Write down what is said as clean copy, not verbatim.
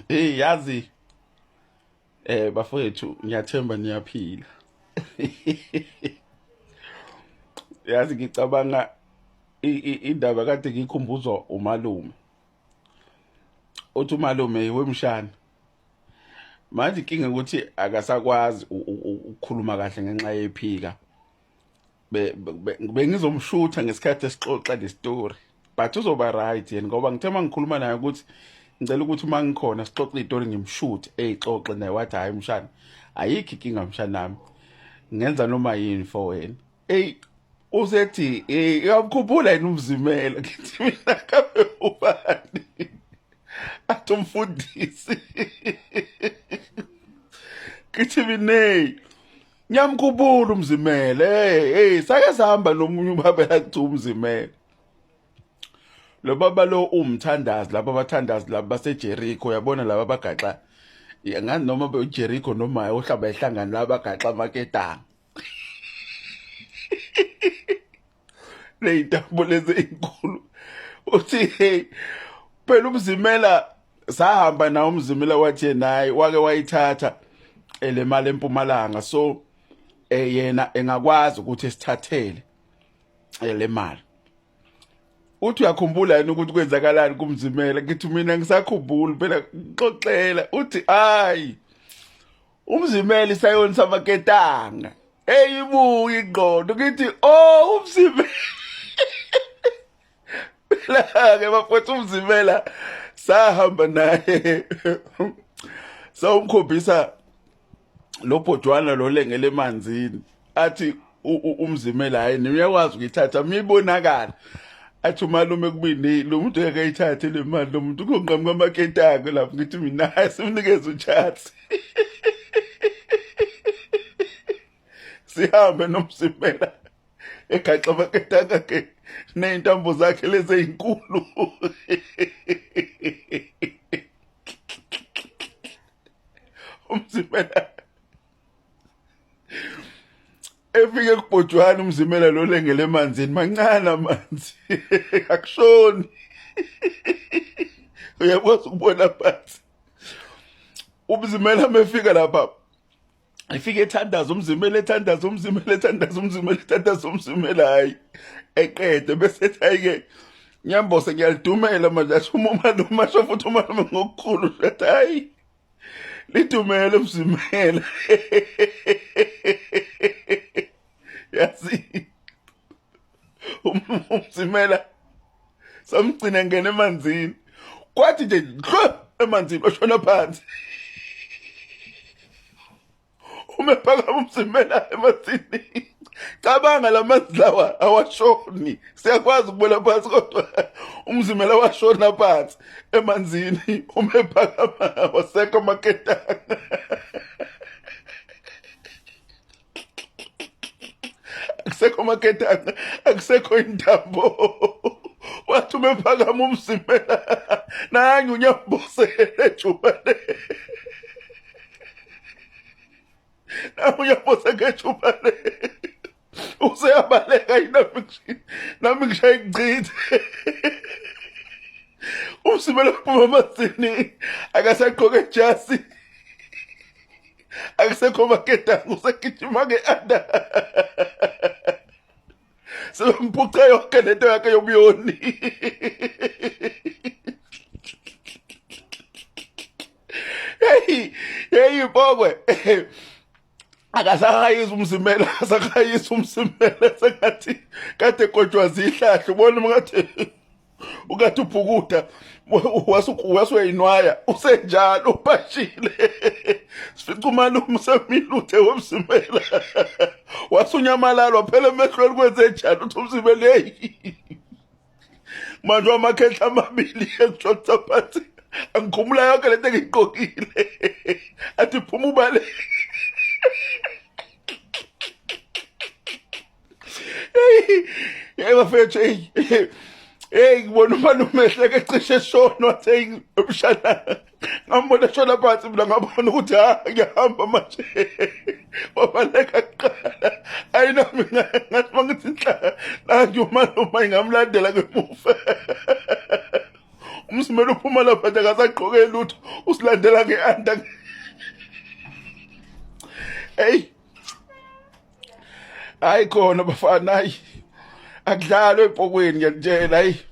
Yazi bafowethu ngiyathemba niyaphila. Yazi ngicabanga indaba kade ngikhumbuzwa umalume. Uthi umalume wemshana. Manje inkinga ukuthi akasakwazi ukukhuluma kahle ngenxa yephika. Bengizomshutha ngesikhathi esixoxa le story. But uzoba right yena ngoba ngithema ngikhuluma naye ukuthi ngicela ukuthi uma ngikhona sixoxe istory ngimshuthe eyixoxe naye wathi hayi mshana ayikho inkinga mshana nami ngenza noma yini for wena. Usethi uyamkhumbula yini uMzimela ngithi mina kabe ubani athi umfundisi ngithi mina ngiyamkhumbula uMzimela sake sahamba nomunye ubaba lakuthi uMzimela lo baba lo umthandazi laba abathandazi laba baseJericho yabona laba bagaxa ngani noma beJericho noma ohlaba ehlangana laba bagaxa amaketanga leyintambo lezi inkulu uthi phela uMzimela sahamba na uMzimela wathi naye wake wayithatha le mali eMpumalanga so yena engakwazi ukuthi esithathele le mali. Uthi uyakhumbula yini ukuthi kwenzakalani kuMzimela? Ngithi mina ngisakhumbula phela ngixoxela uthi hayi uMzimela isayoni samaketanga ibuye ingqondo ngithi uMzimela phela ke bafowethu uMzimela sahamba naye sawumkhombisa lo bhodwana lo lengele emanzini athi uMzimela hayi niyakwazi ukuyithatha mibonakala athi umalume kubini lo muntu ekayithathe le mali lo muntu konqamuka amaketanga lapho ngithi mina simnikeza uCharles sihambe noMzimela egaxa amaketanga ke neintambo zakhe lezi ezinkulu uMzimela efike kubhodwana uMzimela lo lengele emanzini mancane amanzi akushoni uyakwazi ukubona phansi uMzimela mefika lapha ifike ethandaza uMzimela ethandaza uMzimela ethandaza uMzimela ethandaza uMzimela hayi eqede bese ethi ayike nyambose ngiyalidumela manje athi umalume masho futhi umalume ngokukhulu ethi hayi lidumele uMzimela yazi uMzimela samgcina ngene emanzini kwathi nje emanzini washona phansi umephakama uMzimela emanzini cabanga lamanzi lawa awashoni siyakwazi ukubona phansi kodwa uMzimela washona phansi emanzini umephakama waseka amaketanga akusekho amaketanga akusekho intambo wathi umephakama uMzimela nangu unyambosele ejubane nangu unyambosele ejubane useyabaleka nami ngishaya ingcithe uMzimela uphuma emanzini akasagqoke ejasi akusekho amaketanga usegijima nge-anda sebemphuca yonke lento yakhe yobuyoni hey bokwe akasahayisa uMzimela asahayisa uMzimela sengathi kade kodwa zihlahla ubona ngathi ukathi ubhukuda wasuyinwaya usenjalo ubashile sifica umalume semiluthe woMzimela wasunyamalalo phela emehlweni kwenze njalo uthi uMzimela hey manje amakhetha amabili engishotha phansi angikhumula yonke lento engiyigqokile athi phuma ubale hey bafethu hey ngibona umalume ehleke ecishe eshona wathi mshana ngambona eshona phansi mina ngabona ukuthi ngiyahamba manje wabaleka kuqala ayinami ngathi mangithi inhla la nje umalume ingamlandela ngemuva umsimelo uphuma lapha nje akasagqoke lutho usilandela ngeanda. Hey, hayi khona bafana, hayi akudlalwe ebhokweni ngiyakutshela, hayi.